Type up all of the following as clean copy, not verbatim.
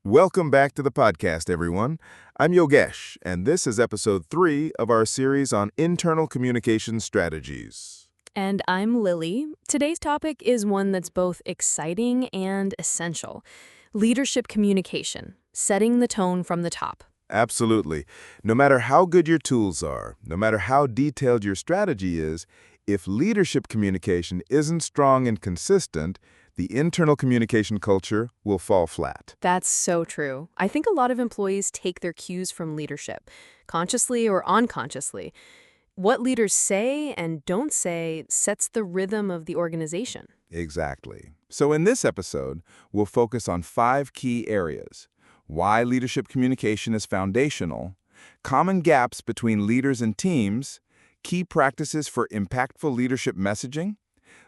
Welcome back to the podcast, everyone. I'm Yogesh, and this is episode 3 of our series on internal communication strategies. And I'm Lily. Today's topic is one that's both exciting and essential. Leadership communication, setting the tone from the top. Absolutely. No matter how good your tools are, no matter how detailed your strategy is, if leadership communication isn't strong and consistent, the internal communication culture will fall flat. That's so true. I think a lot of employees take their cues from leadership, consciously or unconsciously. What leaders say and don't say sets the rhythm of the organization. Exactly. So in this episode, we'll focus on 5 key areas: why leadership communication is foundational, common gaps between leaders and teams, key practices for impactful leadership messaging,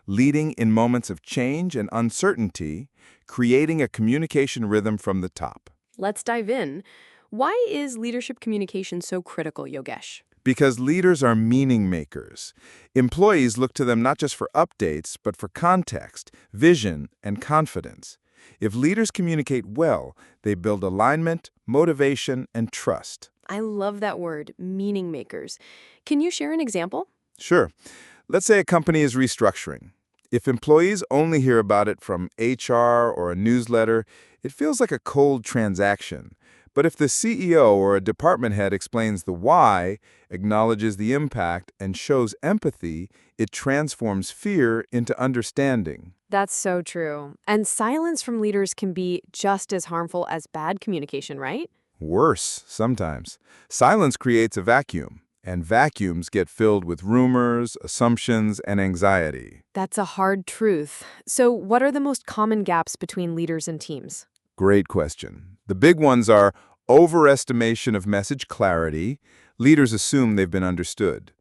leading in moments of change and uncertainty, creating a communication rhythm from the top. Let's dive in. Why is leadership communication so critical, Yogesh? Because leaders are meaning makers. Employees look to them not just for updates, but for context, vision, and confidence. If leaders communicate well, they build alignment, motivation, and trust. I love that word, meaning makers. Can you share an example? Sure. Let's say a company is restructuring. If employees only hear about it from HR or a newsletter, it feels like a cold transaction. But if the CEO or a department head explains the why, acknowledges the impact, and shows empathy, it transforms fear into understanding. That's so true. And silence from leaders can be just as harmful as bad communication, right? Worse, sometimes. Silence creates a vacuum, and vacuums get filled with rumors, assumptions, and anxiety. That's a hard truth. So, what are the most common gaps between leaders and teams? Great question. The big ones are overestimation of message clarity. Leaders assume they've been understood.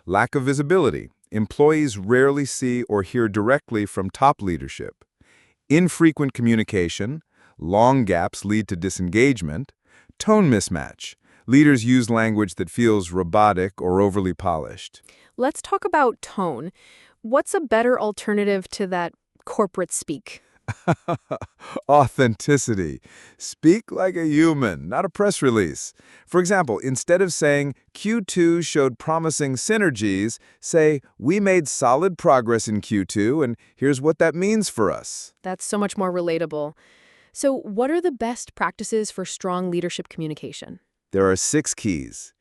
Lack of visibility. Employees rarely see or hear directly from top leadership. Infrequent communication. Long gaps lead to disengagement. Tone mismatch. Leaders use language that feels robotic or overly polished. Let's talk about tone. What's a better alternative to that corporate speak? Authenticity. Speak like a human, not a press release. For example, instead of saying, Q2 showed promising synergies, say, we made solid progress in Q2, and here's what that means for us. That's so much more relatable. So, what are the best practices for strong leadership communication? There are 6 keys.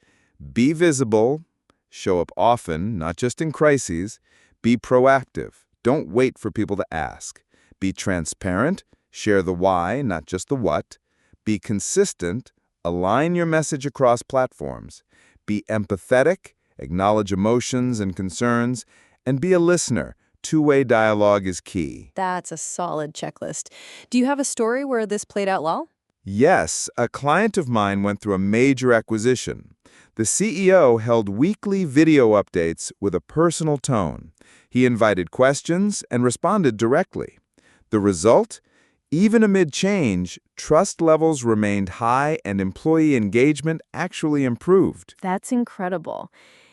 Be visible, show up often, not just in crises. Be proactive. Don't wait for people to ask. Be transparent, share the why, not just the what. Be consistent, align your message across platforms. Be empathetic, acknowledge emotions and concerns, and be a listener. Two-way dialogue is key. That's a solid checklist. Do you have a story where this played out well? Yes, a client of mine went through a major acquisition. The CEO held weekly video updates with a personal tone. He invited questions and responded directly. The result? Even amid change, trust levels remained high and employee engagement actually improved. That's incredible.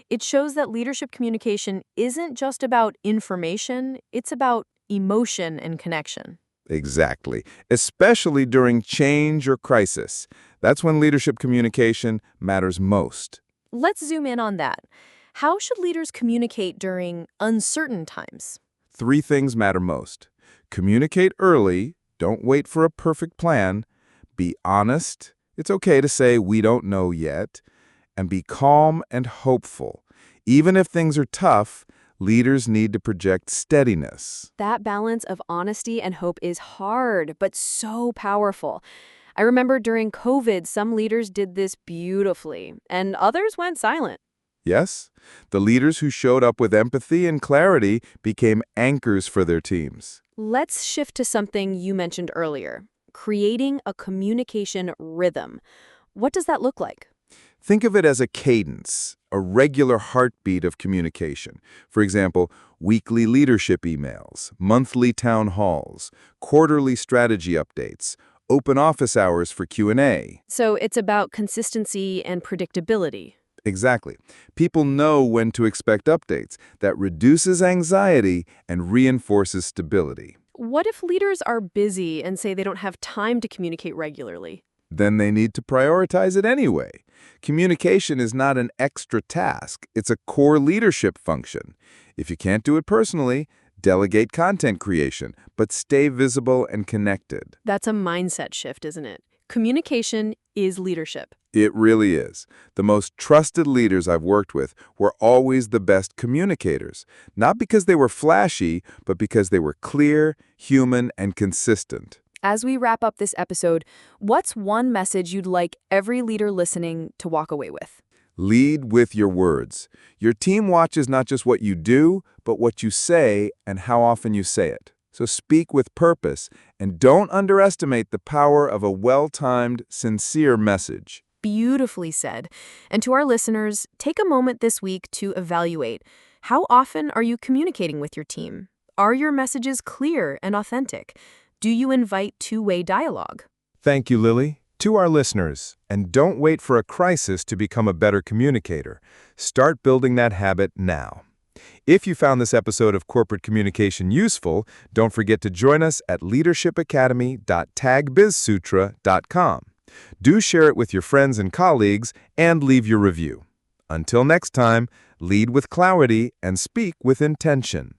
It shows that leadership communication isn't just about information, it's about emotion and connection. Exactly. Especially during change or crisis. That's when leadership communication matters most. Let's zoom in on that. How should leaders communicate during uncertain times? 3 things matter most. Communicate early, don't wait for a perfect plan. Be honest, it's okay to say we don't know yet. And be calm and hopeful. Even if things are tough, leaders need to project steadiness. That balance of honesty and hope is hard, but so powerful. I remember during COVID, some leaders did this beautifully, and others went silent. Yes, the leaders who showed up with empathy and clarity became anchors for their teams. Let's shift to something you mentioned earlier, creating a communication rhythm. What does that look like? Think of it as a cadence, a regular heartbeat of communication. For example, weekly leadership emails, monthly town halls, quarterly strategy updates, open office hours for Q&A. So it's about consistency and predictability. Exactly. People know when to expect updates. That reduces anxiety and reinforces stability. What if leaders are busy and say they don't have time to communicate regularly? Then they need to prioritize it anyway. Communication is not an extra task, it's a core leadership function. If you can't do it personally, delegate content creation, but stay visible and connected. That's a mindset shift, isn't it? Communication is leadership. It really is. The most trusted leaders I've worked with were always the best communicators, not because they were flashy, but because they were clear, human, and consistent. As we wrap up this episode, what's one message you'd like every leader listening to walk away with? Lead with your words. Your team watches not just what you do, but what you say and how often you say it. So speak with purpose, and don't underestimate the power of a well-timed, sincere message. Beautifully said. And to our listeners, take a moment this week to evaluate. How often are you communicating with your team? Are your messages clear and authentic? Do you invite two-way dialogue? Thank you, Lily. To our listeners, and don't wait for a crisis to become a better communicator. Start building that habit now. If you found this episode of Corporate Communication useful, don't forget to join us at leadershipacademy.tagbizsutra.com. Do share it with your friends and colleagues, and leave your review. Until next time, lead with clarity and speak with intention.